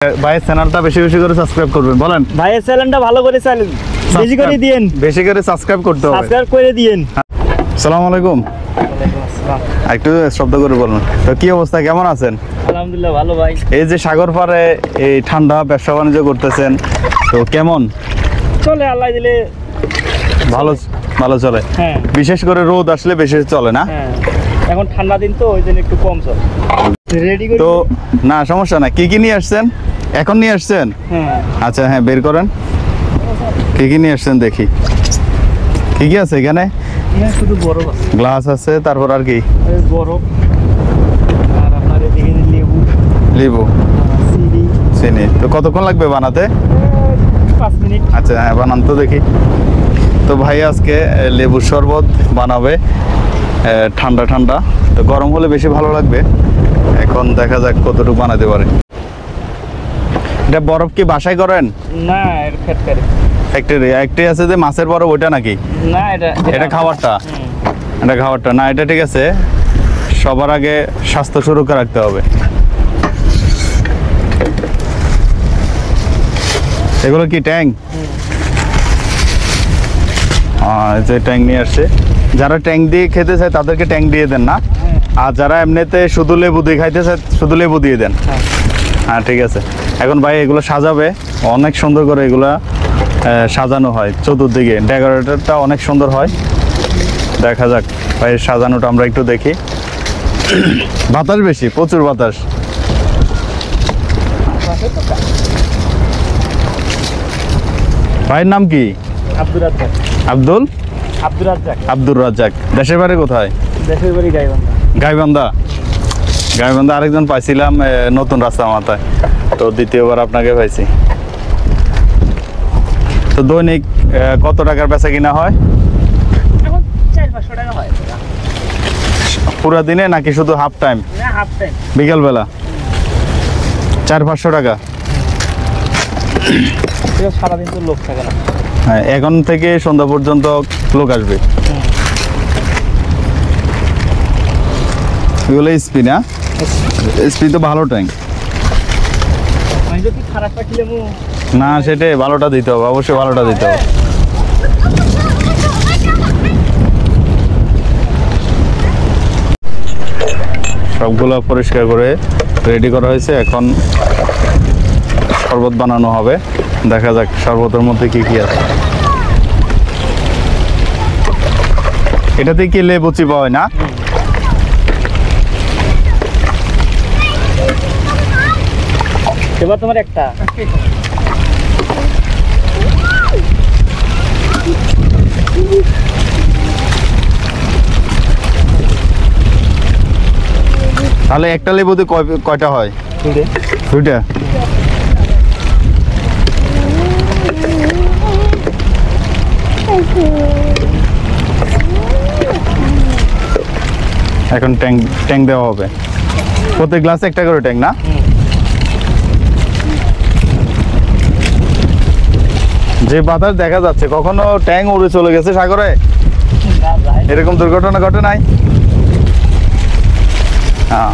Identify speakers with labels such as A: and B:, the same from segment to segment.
A: ভাইয়ের চ্যানেলটা বেশি বেশি করে সাবস্ক্রাইব করবেন। বলেন
B: ভাইয়ের চ্যানেলটা ভালো করে চালান, বেশি করে দিয়েন,
A: বেশি করে সাবস্ক্রাইব করতে হবে,
B: সাবস্ক্রাইব করে দিয়েন।
A: আসসালামু আলাইকুম। একটু শব্দ করে বলুন। তো কি অবস্থা, কেমন আছেন?
B: আলহামদুলিল্লাহ ভালো ভাই।
A: এই যে সাগর পাড়ে এই ঠান্ডা ব্যবসা বাণিজ্য করতেছেন, তো কেমন
B: চলে? আল্লাহ দিলে
A: ভালো ভালো চলে।
B: হ্যাঁ,
A: বিশেষ করে রোদ আসলে বেশি চলে না?
B: হ্যাঁ, এখন ঠান্ডা দিন তো ওই জন্য একটু কম চলে। রেডি করে
A: তো না সমস্যা না। কি কি নিয়ে আসছেন? এখন নিয়ে আসছেন?
B: হ্যাঁ,
A: আচ্ছা হ্যাঁ, বের করেন কি কি নিয়ে আসছেন দেখি। কি কি আছে এখানে?
B: হ্যাঁ, শুধু বরফ আছে,
A: গ্লাস আছে, তারপর আর কি?
B: এই বরফ, আর আপনার এদিকে লেবু,
A: লেবু,
B: চিনি।
A: চিনি। তো কতক্ষণ লাগবে বানাতে?
B: 5 মিনিট।
A: আচ্ছা হ্যাঁ, বানান তো দেখি। তো ভাই আজকে লেবুর শরবত বানাবে, ঠান্ডা ঠান্ডা। তো গরম হলে বেশি ভালো লাগবে। এখন দেখা যাক কতটুকু বানাতে পারে। এটা বরফ কি বাসায় করেন?
B: না, এর ফ্যাক্টরি।
A: ফ্যাক্টরি একটি আছে যে মাছের বরফ, ওইটা নাকি?
B: না,
A: এটা খাবারটা, এটা খাবারটা না। এটা ঠিক আছে, সবার আগে স্বাস্থ্য সুরক্ষা রাখতে হবে। এগুলো কি ট্যাং? যে ট্যাং নিয়ে আসছে। যারা ট্যাং দিয়ে খেতে চায় তাদেরকে ট্যাং দিয়ে দেন না, আর যারা এমনিতে শুধু লেবু দিয়ে খাইতে চায় শুধু লেবু দিয়ে দেন। হ্যাঁ ঠিক আছে। এখন ভাই এগুলো সাজাবে, অনেক সুন্দর করে এগুলা সাজানো হয় চতুর্দিকে, ডেকোরেটরটা অনেক সুন্দর হয়। দেখা যাক ভাই সাজানোটা আমরা একটু দেখি। বাতাস বেশি, প্রচুর বাতাস। ভাইয়ের নাম কি?
B: আব্দুর রাজ্জাক।
A: আব্দুল
B: আব্দুর রাজ্জাক।
A: আব্দুর রাজ্জাক। দেশের বাড়ি কোথায়?
B: দেশের বাড়ি গাইবান্ধা।
A: গাইবান্ধা। গাইবান্ধা আরেকজন পাইছিলাম নতুন রাস্তা মাথায়, তো দ্বিতীয়বার আপনাকে পাইছি। তো দৈনিক কত টাকার বেচা কিনা হয়?
B: এখন 400-500 টাকা হয়।
A: পুরা দিনে নাকি শুধু হাফ টাইম?
B: না, হাফ টাইম।
A: বিকেলবেলা 400-500 টাকা।
B: সারাদিন তো লোক থাকে না।
A: হ্যাঁ, এখন থেকে সন্ধ্যা পর্যন্ত লোক আসবে। এগুলো স্পি না? স্পি তো ভালো ট্যাঙ্ক।
B: আমি যদি খারাপ পাঠিলে
A: না, সেটাই ভালোটা দিতে হবে, অবশ্যই ভালোটা দিতে হবে। সবগুলো পরিষ্কার করে রেডি করা হয়েছে। এখন শরবত বানানো হবে। দেখা যাক শরবতের মধ্যে কি কি আছে। এটাতে কি লেবু চিপা হয় না?
B: এবার তোমার একটা
A: তাহলে একটা লেবুতে কয়টা হয়? দুইটা। এখন ট্যাং দেওয়া হবে, প্রত্যেক গ্লাসে একটা করে ট্যাং না? যে বাতাস দেখা যাচ্ছে, কখনো ট্যাং উড়ে চলে গেছে সাগরে? এরকম দুর্ঘটনা ঘটে নাই? হ্যাঁ।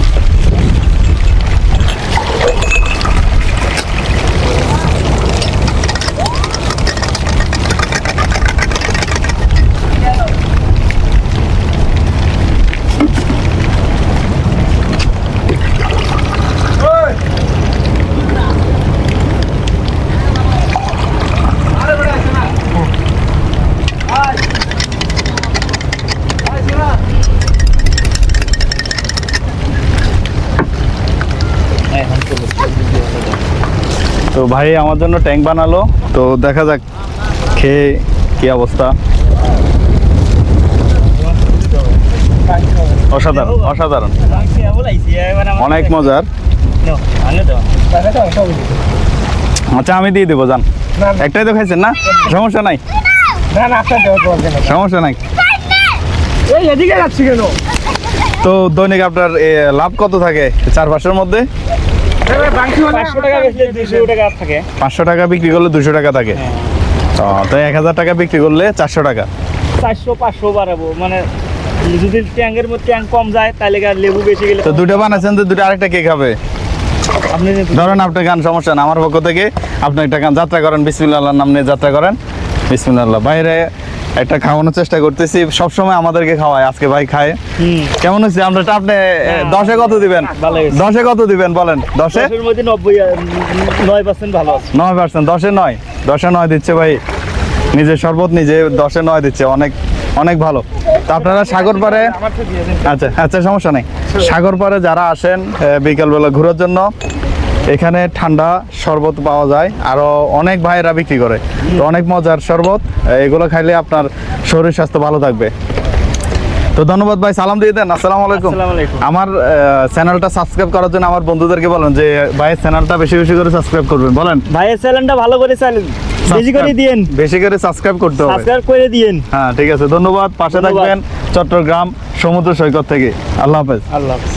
A: তো ভাই আমার জন্য ট্যাঙ্ক বানালো, তো দেখা যাক খেয়ে কি অবস্থা। অসাধারণ অসাধারণ, অনেক মজার। আচ্ছা আমি দিয়ে দেবো, যান। একটাই তো খাইছেন না, সমস্যা নাই, সমস্যা নাই। তো দৈনিক আপনার লাভ কত থাকে 4-500-এর মধ্যে? 500 টাকা বিক্রি করলে 200 টাকা থাকে। তো 1000 টাকা বিক্রি করলে 400 টাকা।
B: 400-500 বাড়াবো, মানে যদি ট্যাঙ্কের মধ্যে ট্যাঙ্ক কম যায় তাহলে লেবু বেশি গেলে।
A: তো দুটো বানাচ্ছেন, তো দুটো আরেকটা কে খাবে?
B: আপনি
A: ধরেন আপনি গান, সমস্যা না, আমার পক্ষ থেকে আপনি একটা গান যাত্রা করেন, বিসমিল্লাহ আল্লাহর নাম নিয়ে যাত্রা করেন। বিসমিল্লাহ। বাইরে একটা খাওয়ানোর চেষ্টা করতেছি, সবসময় আমাদেরকে খাওয়ায়, আজকে ভাই খায়। কেমন হচ্ছে? আমরা আপনি 10-এ কত দিবেন?
B: ভালো হয়েছে।
A: 10-এ কত দিবেন বলেন? 10-এ
B: 10-এর মধ্যে 9% ভালো আছে।
A: 9%। 10-এ 9, 10-এ 9 দিচ্ছে ভাই। নিজের শরবত নিজে 10-এ 9 দিচ্ছে, অনেক অনেক ভালো। তো আপনারা সাগর পাড়ে,
B: আমার তো দিয়ে দেন।
A: আচ্ছা আচ্ছা সমস্যা নেই, সাগর পাড়ে যারা আসেন বিকালবেলা ঘোরার জন্য, এখানে ঠান্ডা শরবত পাওয়া যায়, আরো অনেক ভাইয়েরা বিক্রি করে। তো অনেক মজার শরবত, এগুলো খাইলে আপনার শরীর স্বাস্থ্য ভালো থাকবে। তো ধন্যবাদ ভাই, সালাম দিয়ে দেন। আসসালামু আলাইকুম।
B: আসসালামু আলাইকুম।
A: আমার চ্যানেলটা সাবস্ক্রাইব করার জন্য আমার বন্ধুদেরকে বলেন যে ভাইয়ের চ্যানেলটা বেশি বেশি করে সাবস্ক্রাইব করবেন, বলেন।
B: ভাইয়ের চ্যানেলটা ভালো করে চালান, বেশি করে দিয়েন,
A: বেশি করে সাবস্ক্রাইব করতে হবে।
B: সাবস্ক্রাইব করে দিয়েন।
A: হ্যাঁ ঠিক আছে, ধন্যবাদ। পাশে
B: ধন্যবাদ।
A: থাকবেন চট্টগ্রাম সমুদ্র সৈকত থেকে। আল্লাহ হাফেজ।
B: আল্লাহ হাফেজ।